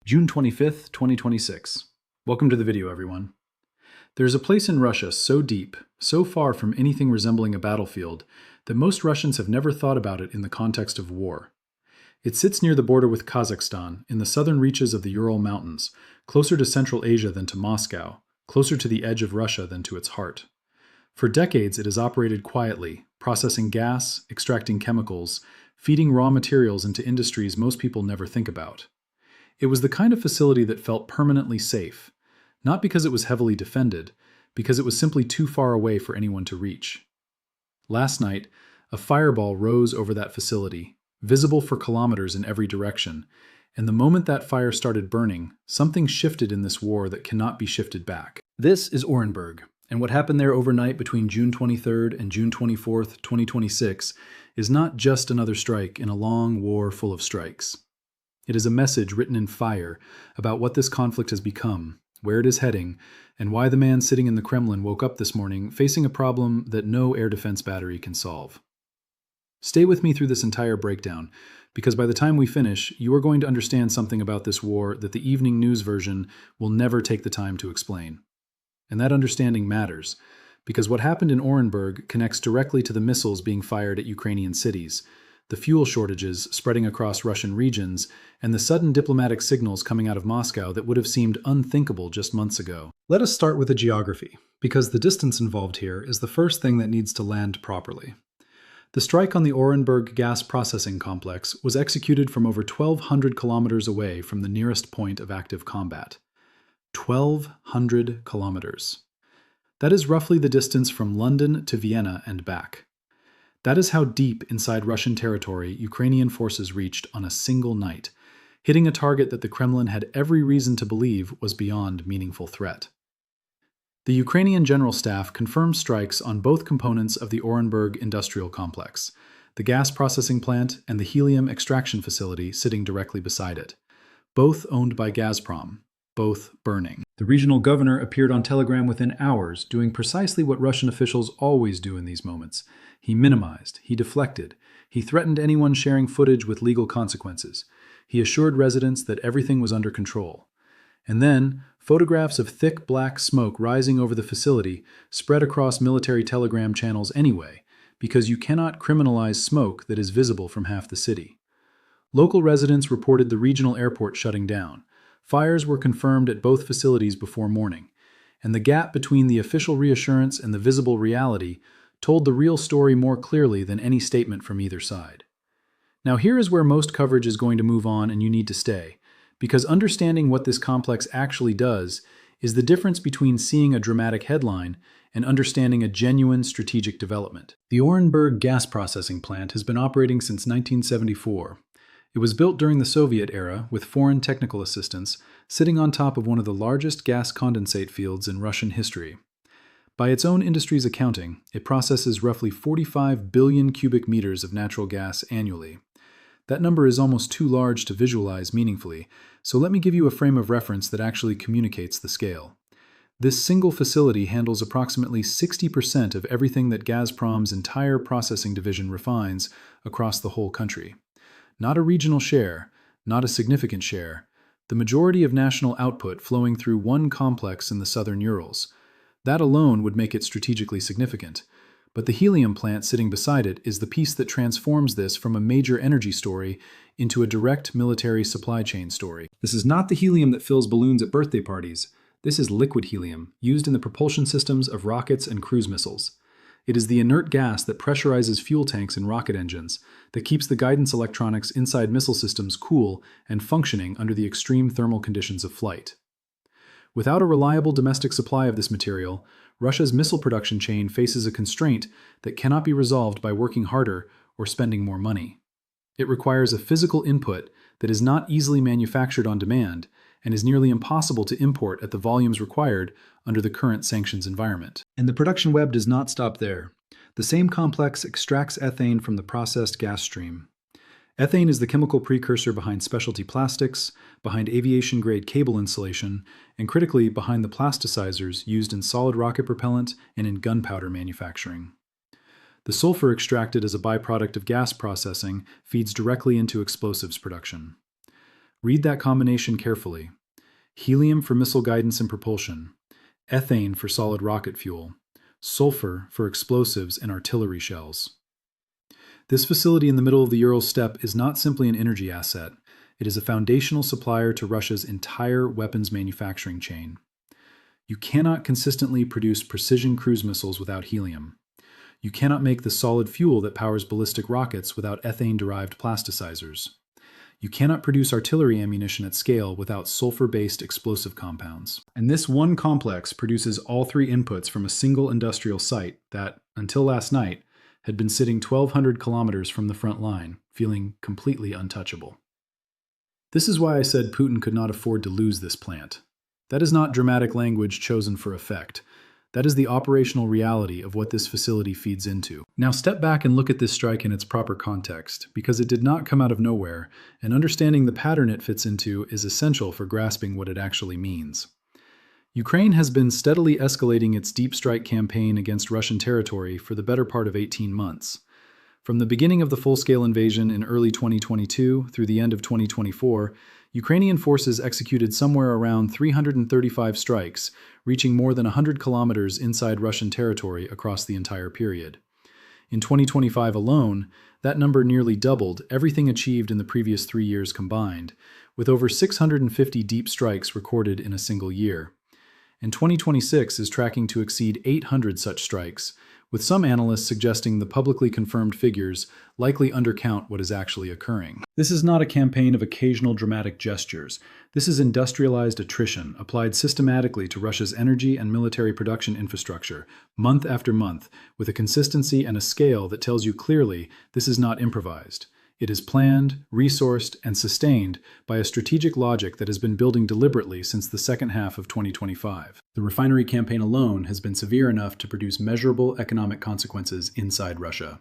June 25th, 2026. Welcome to the video, everyone. There's a place in Russia so deep, so far from anything resembling a battlefield, that most Russians have never thought about it in the context of war. It sits near the border with Kazakhstan, in the southern reaches of the Ural Mountains, closer to Central Asia than to Moscow, closer to the edge of Russia than to its heart. For decades, it has operated quietly, processing gas, extracting chemicals, feeding raw materials into industries most people never think about. It was the kind of facility that felt permanently safe, not because it was heavily defended, because it was simply too far away for anyone to reach. Last night, a fireball rose over that facility, visible for kilometers in every direction, and the moment that fire started burning, something shifted in this war that cannot be shifted back. This is Orenburg, and what happened there overnight between June 23rd and June 24th, 2026, is not just another strike in a long war full of strikes. It is a message written in fire about what this conflict has become, where it is heading, and why the man sitting in the Kremlin woke up this morning facing a problem that no air defense battery can solve. Stay with me through this entire breakdown, because by the time we finish, you are going to understand something about this war that the evening news version will never take the time to explain. And that understanding matters, because what happened in Orenburg connects directly to the missiles being fired at Ukrainian cities, the fuel shortages spreading across Russian regions, and the sudden diplomatic signals coming out of Moscow that would have seemed unthinkable just months ago. Let us start with the geography, because the distance involved here is the first thing that needs to land properly. The strike on the Orenburg gas processing complex was executed from over 1,200 kilometers away from the nearest point of active combat. 1,200 kilometers. That is roughly the distance from London to Vienna and back. That is how deep inside Russian territory Ukrainian forces reached on a single night, hitting a target that the Kremlin had every reason to believe was beyond meaningful threat. The Ukrainian General Staff confirmed strikes on both components of the Orenburg industrial complex, the gas processing plant and the helium extraction facility sitting directly beside it, both owned by Gazprom, both burning. The regional governor appeared on Telegram within hours, doing precisely what Russian officials always do in these moments. He minimized, he deflected, he threatened anyone sharing footage with legal consequences. He assured residents that everything was under control. And then, photographs of thick black smoke rising over the facility spread across military telegram channels anyway, because you cannot criminalize smoke that is visible from half the city. Local residents reported the regional airport shutting down. Fires were confirmed at both facilities before morning, and the gap between the official reassurance and the visible reality told the real story more clearly than any statement from either side. Now here is where most coverage is going to move on and you need to stay, because understanding what this complex actually does is the difference between seeing a dramatic headline and understanding a genuine strategic development. The Orenburg gas processing plant has been operating since 1974. It was built during the Soviet era with foreign technical assistance, sitting on top of one of the largest gas condensate fields in Russian history. By its own industry's accounting, it processes roughly 45 billion cubic meters of natural gas annually. That number is almost too large to visualize meaningfully, so let me give you a frame of reference that actually communicates the scale. This single facility handles approximately 60% of everything that Gazprom's entire processing division refines across the whole country. Not a regional share, not a significant share, the majority of national output flowing through one complex in the southern Urals. That alone would make it strategically significant, but the helium plant sitting beside it is the piece that transforms this from a major energy story into a direct military supply chain story. This is not the helium that fills balloons at birthday parties. This is liquid helium, used in the propulsion systems of rockets and cruise missiles. It is the inert gas that pressurizes fuel tanks in rocket engines, that keeps the guidance electronics inside missile systems cool and functioning under the extreme thermal conditions of flight. Without a reliable domestic supply of this material, Russia's missile production chain faces a constraint that cannot be resolved by working harder or spending more money. It requires a physical input that is not easily manufactured on demand and is nearly impossible to import at the volumes required under the current sanctions environment. And the production web does not stop there. The same complex extracts ethane from the processed gas stream. Ethane is the chemical precursor behind specialty plastics, behind aviation-grade cable insulation, and critically behind the plasticizers used in solid rocket propellant and in gunpowder manufacturing. The sulfur extracted as a byproduct of gas processing feeds directly into explosives production. Read that combination carefully. Helium for missile guidance and propulsion, ethane for solid rocket fuel, sulfur for explosives and artillery shells. This facility in the middle of the Ural steppe is not simply an energy asset. It is a foundational supplier to Russia's entire weapons manufacturing chain. You cannot consistently produce precision cruise missiles without helium. You cannot make the solid fuel that powers ballistic rockets without ethane-derived plasticizers. You cannot produce artillery ammunition at scale without sulfur-based explosive compounds. And this one complex produces all three inputs from a single industrial site that, until last night, had been sitting 1,200 kilometers from the front line, feeling completely untouchable. This is why I said Putin could not afford to lose this plant. That is not dramatic language chosen for effect. That is the operational reality of what this facility feeds into. Now step back and look at this strike in its proper context, because it did not come out of nowhere, and understanding the pattern it fits into is essential for grasping what it actually means. Ukraine has been steadily escalating its deep strike campaign against Russian territory for the better part of 18 months. From the beginning of the full-scale invasion in early 2022 through the end of 2024, Ukrainian forces executed somewhere around 335 strikes, reaching more than 100 kilometers inside Russian territory across the entire period. In 2025 alone, that number nearly doubled everything achieved in the previous 3 years combined, with over 650 deep strikes recorded in a single year. And 2026 is tracking to exceed 800 such strikes, with some analysts suggesting the publicly confirmed figures likely undercount what is actually occurring. This is not a campaign of occasional dramatic gestures. This is industrialized attrition applied systematically to Russia's energy and military production infrastructure, month after month, with a consistency and a scale that tells you clearly this is not improvised. It is planned, resourced, and sustained by a strategic logic that has been building deliberately since the second half of 2025. The refinery campaign alone has been severe enough to produce measurable economic consequences inside Russia.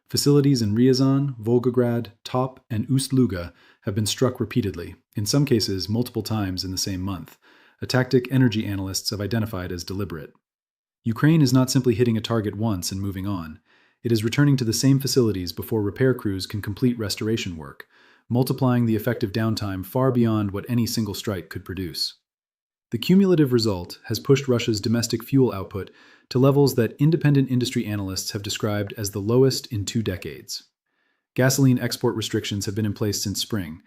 Facilities in Ryazan, Volgograd, Top, and Ust-Luga have been struck repeatedly, in some cases multiple times in the same month, a tactic energy analysts have identified as deliberate. Ukraine is not simply hitting a target once and moving on. It is returning to the same facilities before repair crews can complete restoration work, multiplying the effective downtime far beyond what any single strike could produce. The cumulative result has pushed Russia's domestic fuel output to levels that independent industry analysts have described as the lowest in 2 decades. Gasoline export restrictions have been in place since spring.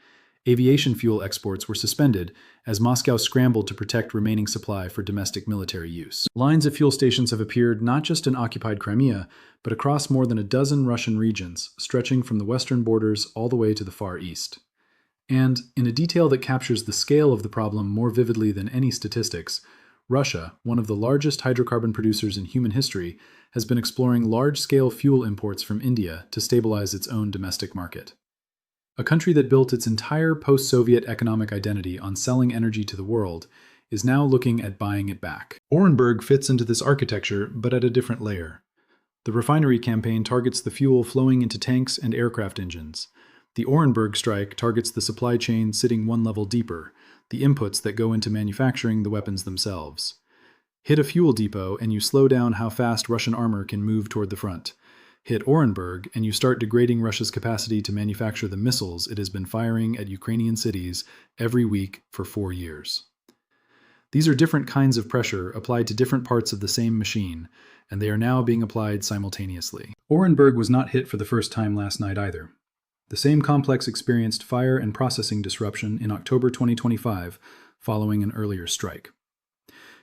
Aviation fuel exports were suspended as Moscow scrambled to protect remaining supply for domestic military use. Lines of fuel stations have appeared not just in occupied Crimea, but across more than a dozen Russian regions, stretching from the western borders all the way to the Far East. And, in a detail that captures the scale of the problem more vividly than any statistics, Russia, one of the largest hydrocarbon producers in human history, has been exploring large-scale fuel imports from India to stabilize its own domestic market. A country that built its entire post-Soviet economic identity on selling energy to the world is now looking at buying it back. Orenburg fits into this architecture, but at a different layer. The refinery campaign targets the fuel flowing into tanks and aircraft engines. The Orenburg strike targets the supply chain sitting one level deeper, the inputs that go into manufacturing the weapons themselves. Hit a fuel depot and you slow down how fast Russian armor can move toward the front. Hit Orenburg, and you start degrading Russia's capacity to manufacture the missiles it has been firing at Ukrainian cities every week for 4 years. These are different kinds of pressure applied to different parts of the same machine, and they are now being applied simultaneously. Orenburg was not hit for the first time last night either. The same complex experienced fire and processing disruption in October 2025, following an earlier strike.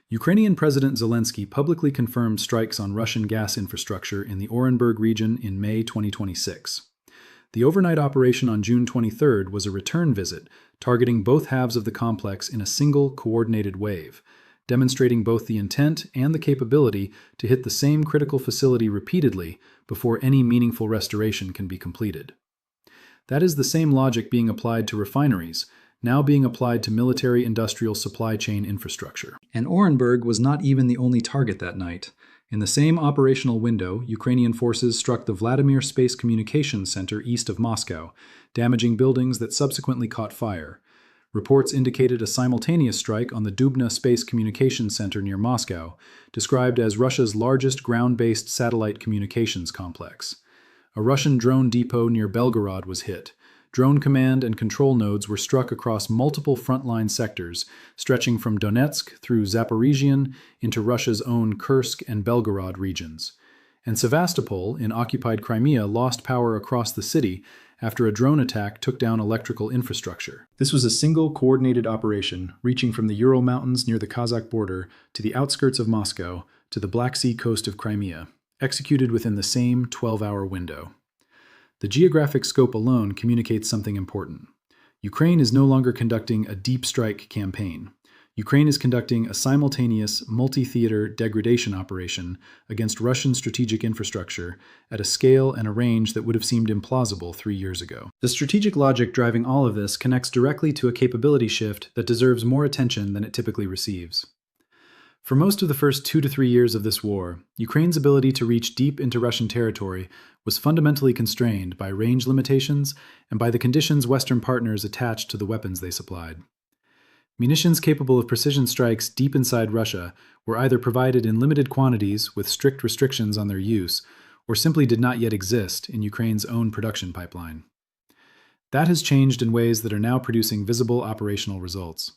Ukrainian President Zelensky publicly confirmed strikes on Russian gas infrastructure in the Orenburg region in May 2026. The overnight operation on June 23rd was a return visit, targeting both halves of the complex in a single, coordinated wave, demonstrating both the intent and the capability to hit the same critical facility repeatedly before any meaningful restoration can be completed. That is the same logic being applied to refineries, now being applied to military-industrial supply chain infrastructure. And Orenburg was not even the only target that night. In the same operational window, Ukrainian forces struck the Vladimir Space Communications Center east of Moscow, damaging buildings that subsequently caught fire. Reports indicated a simultaneous strike on the Dubna Space Communications Center near Moscow, described as Russia's largest ground-based satellite communications complex. A Russian drone depot near Belgorod was hit. drone command and control nodes were struck across multiple frontline sectors, stretching from Donetsk through Zaporizhian into Russia's own Kursk and Belgorod regions. And Sevastopol, in occupied Crimea, lost power across the city after a drone attack took down electrical infrastructure. This was a single, coordinated operation, reaching from the Ural Mountains near the Kazakh border to the outskirts of Moscow to the Black Sea coast of Crimea, executed within the same 12-hour window. The geographic scope alone communicates something important. Ukraine is no longer conducting a deep strike campaign. Ukraine is conducting a simultaneous multi-theater degradation operation against Russian strategic infrastructure at a scale and a range that would have seemed implausible 3 years ago. The strategic logic driving all of this connects directly to a capability shift that deserves more attention than it typically receives. For most of the first 2 to 3 years of this war, Ukraine's ability to reach deep into Russian territory was fundamentally constrained by range limitations and by the conditions Western partners attached to the weapons they supplied. Munitions capable of precision strikes deep inside Russia were either provided in limited quantities with strict restrictions on their use, or simply did not yet exist in Ukraine's own production pipeline. That has changed in ways that are now producing visible operational results.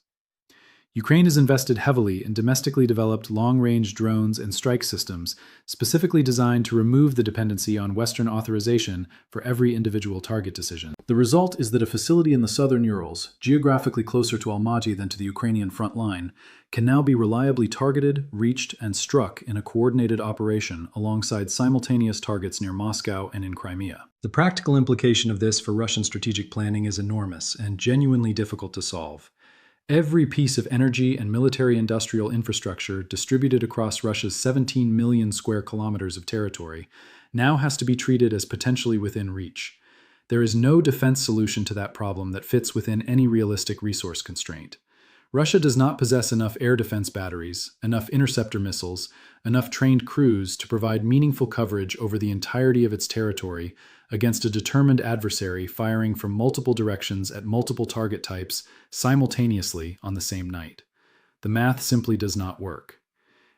Ukraine has invested heavily in domestically developed long-range drones and strike systems specifically designed to remove the dependency on Western authorization for every individual target decision. The result is that a facility in the southern Urals, geographically closer to Almaty than to the Ukrainian front line, can now be reliably targeted, reached, and struck in a coordinated operation alongside simultaneous targets near Moscow and in Crimea. The practical implication of this for Russian strategic planning is enormous and genuinely difficult to solve. Every piece of energy and military-industrial infrastructure distributed across Russia's 17 million square kilometers of territory now has to be treated as potentially within reach. There is no defense solution to that problem that fits within any realistic resource constraint. Russia does not possess enough air defense batteries, enough interceptor missiles, enough trained crews to provide meaningful coverage over the entirety of its territory against a determined adversary firing from multiple directions at multiple target types simultaneously on the same night. The math simply does not work.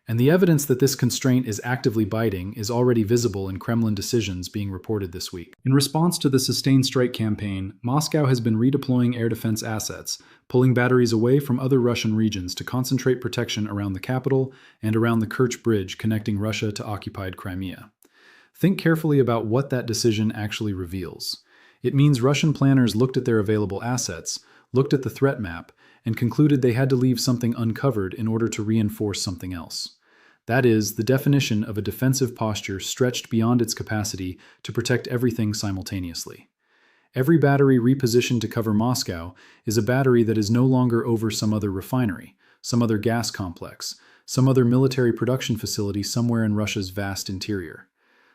And the evidence that this constraint is actively biting is already visible in Kremlin decisions being reported this week. In response to the sustained strike campaign, Moscow has been redeploying air defense assets, pulling batteries away from other Russian regions to concentrate protection around the capital and around the Kerch Bridge connecting Russia to occupied Crimea. Think carefully about what that decision actually reveals. It means Russian planners looked at their available assets, looked at the threat map, and concluded they had to leave something uncovered in order to reinforce something else. That is, the definition of a defensive posture stretched beyond its capacity to protect everything simultaneously. Every battery repositioned to cover Moscow is a battery that is no longer over some other refinery, some other gas complex, some other military production facility somewhere in Russia's vast interior.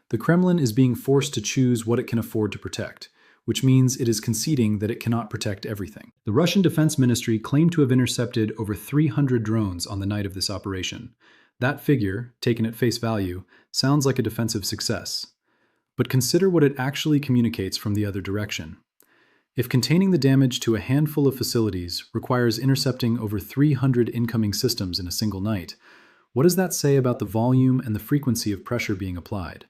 The Kremlin is being forced to choose what it can afford to protect, which means it is conceding that it cannot protect everything. The Russian Defense Ministry claimed to have intercepted over 300 drones on the night of this operation. That figure, taken at face value, sounds like a defensive success. But consider what it actually communicates from the other direction. If containing the damage to a handful of facilities requires intercepting over 300 incoming systems in a single night, what does that say about the volume and the frequency of pressure being applied?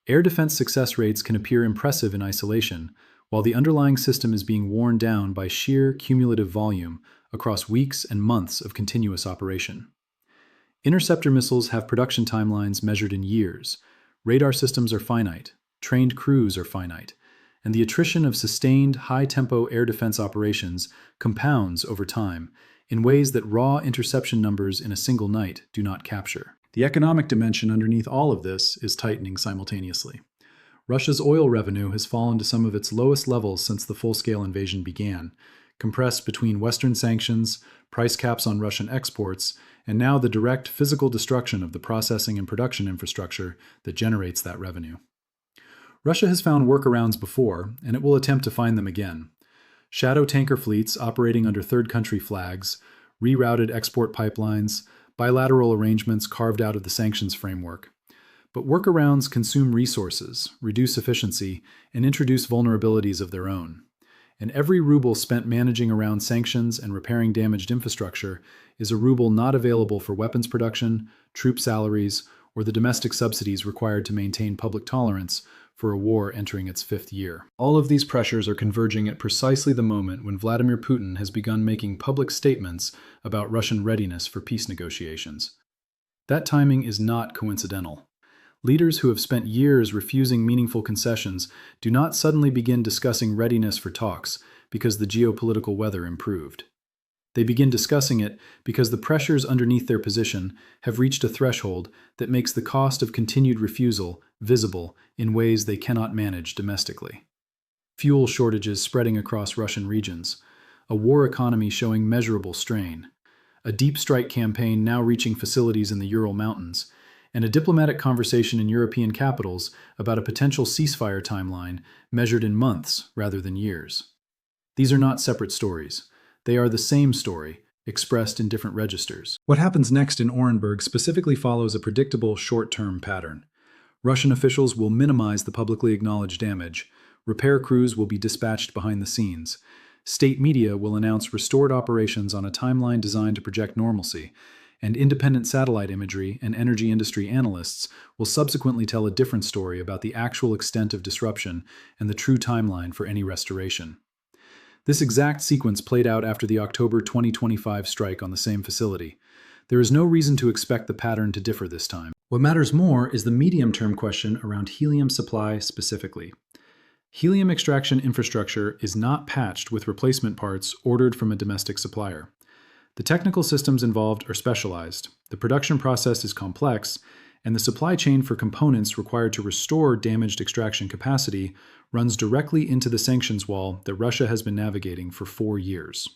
Air defense success rates can appear impressive in isolation, while the underlying system is being worn down by sheer cumulative volume across weeks and months of continuous operation. Interceptor missiles have production timelines measured in years, radar systems are finite, trained crews are finite, and the attrition of sustained, high-tempo air defense operations compounds over time in ways that raw interception numbers in a single night do not capture. The economic dimension underneath all of this is tightening simultaneously. Russia's oil revenue has fallen to some of its lowest levels since the full-scale invasion began, compressed between Western sanctions, price caps on Russian exports, and now the direct physical destruction of the processing and production infrastructure that generates that revenue. Russia has found workarounds before, and it will attempt to find them again. Shadow tanker fleets operating under third-country flags, rerouted export pipelines, bilateral arrangements carved out of the sanctions framework. But workarounds consume resources, reduce efficiency, and introduce vulnerabilities of their own. And every ruble spent managing around sanctions and repairing damaged infrastructure is a ruble not available for weapons production, troop salaries, or the domestic subsidies required to maintain public tolerance for a war entering its fifth year. All of these pressures are converging at precisely the moment when Vladimir Putin has begun making public statements about Russian readiness for peace negotiations. That timing is not coincidental. Leaders who have spent years refusing meaningful concessions do not suddenly begin discussing readiness for talks because the geopolitical weather improved. They begin discussing it because the pressures underneath their position have reached a threshold that makes the cost of continued refusal visible in ways they cannot manage domestically. Fuel shortages spreading across Russian regions, a war economy showing measurable strain, a deep strike campaign now reaching facilities in the Ural Mountains, and a diplomatic conversation in European capitals about a potential ceasefire timeline measured in months rather than years. These are not separate stories. They are the same story, expressed in different registers. What happens next in Orenburg specifically follows a predictable short-term pattern. Russian officials will minimize the publicly acknowledged damage. Repair crews will be dispatched behind the scenes. State media will announce restored operations on a timeline designed to project normalcy, and independent satellite imagery and energy industry analysts will subsequently tell a different story about the actual extent of disruption and the true timeline for any restoration. This exact sequence played out after the October 2025 strike on the same facility. There is no reason to expect the pattern to differ this time. What matters more is the medium-term question around helium supply specifically. Helium extraction infrastructure is not patched with replacement parts ordered from a domestic supplier. The technical systems involved are specialized, the production process is complex, and the supply chain for components required to restore damaged extraction capacity runs directly into the sanctions wall that Russia has been navigating for 4 years.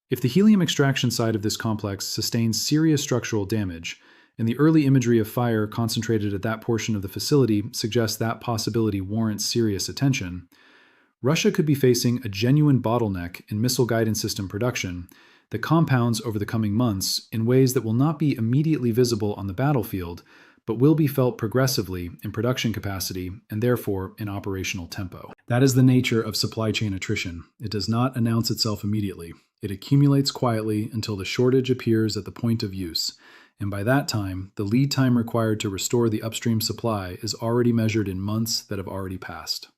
If the helium extraction side of this complex sustains serious structural damage, and the early imagery of fire concentrated at that portion of the facility suggests that possibility warrants serious attention, Russia could be facing a genuine bottleneck in missile guidance system production that compounds over the coming months in ways that will not be immediately visible on the battlefield, but will be felt progressively in production capacity and therefore in operational tempo. That is the nature of supply chain attrition. It does not announce itself immediately. It accumulates quietly until the shortage appears at the point of use, and by that time, the lead time required to restore the upstream supply is already measured in months that have already passed.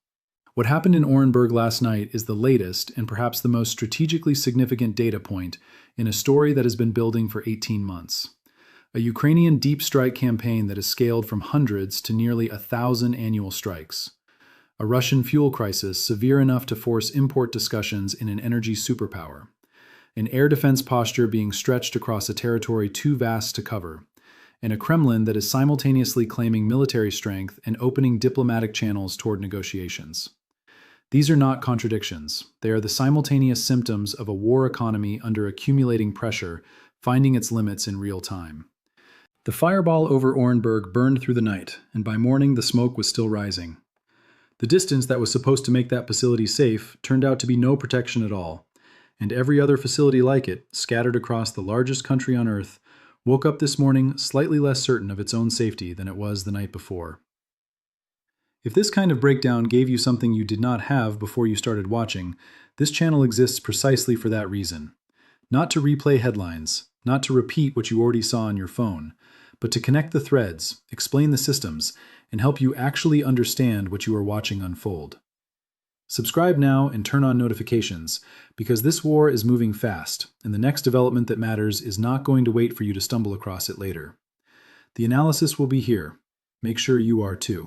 What happened in Orenburg last night is the latest and perhaps the most strategically significant data point in a story that has been building for 18 months. A Ukrainian deep strike campaign that has scaled from hundreds to nearly 1,000 annual strikes. A Russian fuel crisis severe enough to force import discussions in an energy superpower. An air defense posture being stretched across a territory too vast to cover. And a Kremlin that is simultaneously claiming military strength and opening diplomatic channels toward negotiations. These are not contradictions. They are the simultaneous symptoms of a war economy under accumulating pressure, finding its limits in real time. The fireball over Orenburg burned through the night, and by morning the smoke was still rising. The distance that was supposed to make that facility safe turned out to be no protection at all, and every other facility like it, scattered across the largest country on Earth, woke up this morning slightly less certain of its own safety than it was the night before. If this kind of breakdown gave you something you did not have before you started watching, this channel exists precisely for that reason. Not to replay headlines, not to repeat what you already saw on your phone, but to connect the threads, explain the systems, and help you actually understand what you are watching unfold. Subscribe now and turn on notifications, because this war is moving fast, and the next development that matters is not going to wait for you to stumble across it later. The analysis will be here. Make sure you are too.